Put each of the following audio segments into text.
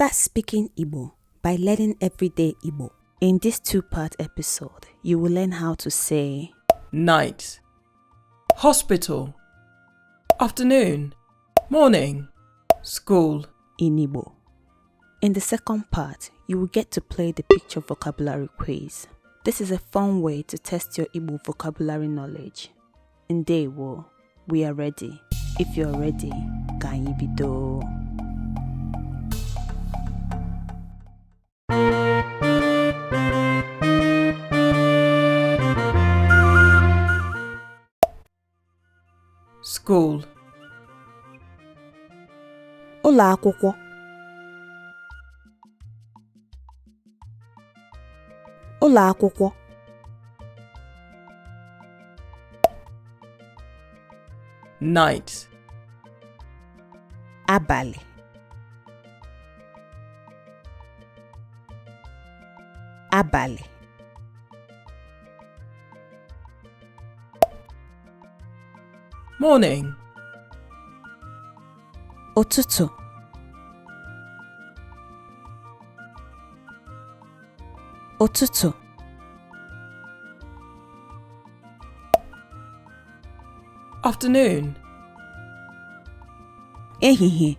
Start speaking Igbo by learning everyday Igbo. In this two-part episode, you will learn how to say night, hospital, afternoon, morning, school in Igbo. In the second part, you will get to play the picture vocabulary quiz. This is a fun way to test your Igbo vocabulary knowledge. Ndewo, we are ready. If you're ready, anyị bido. School. Ụlọ akwụkwọ. Ụlọ akwụkwọ. Night. Abalị. Abalị. Morning. Ụtụtụ. Ụtụtụ. Afternoon. Ehihie.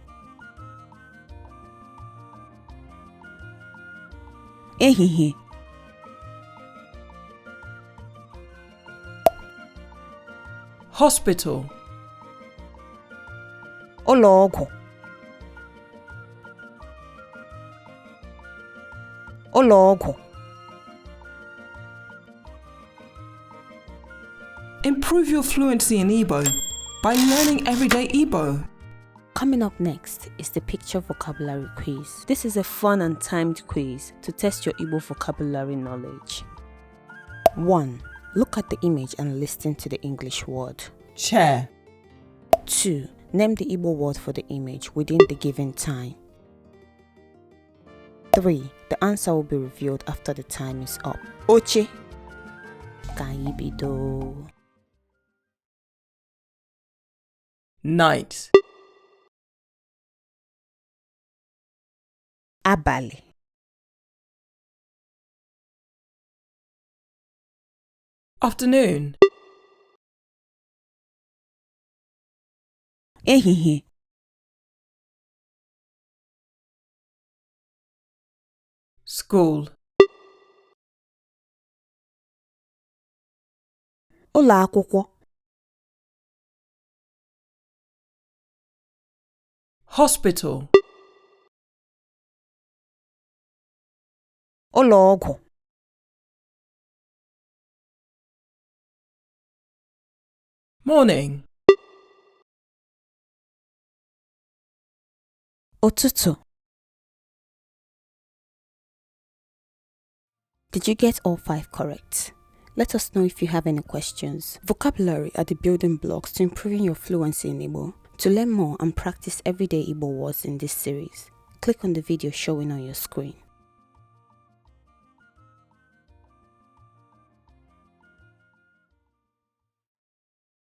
Ehihie. Hospital. Ụlọ ọgwụ. Ụlọ ọgwụ. Improve your fluency in Igbo by learning everyday Igbo. Coming up next is the picture vocabulary quiz. This is a fun and timed quiz to test your Igbo vocabulary knowledge. 1. Look at the image and listen to the English word. Chair. 2. Name the Igbo word for the image within the given time. 3. The answer will be revealed after the time is up. Oche. Anyị bido. Night. Abalị. Afternoon. Ehihie. School. Ụlọ akwụkwọ. Hospital. Ụlọ ọgwụ. Morning. Ụtụtụ. Did you get all 5 correct? Let us know if you have any questions. Vocabulary are the building blocks to improving your fluency in Igbo. To learn more and practice everyday Igbo words in this series, click on the video showing on your screen.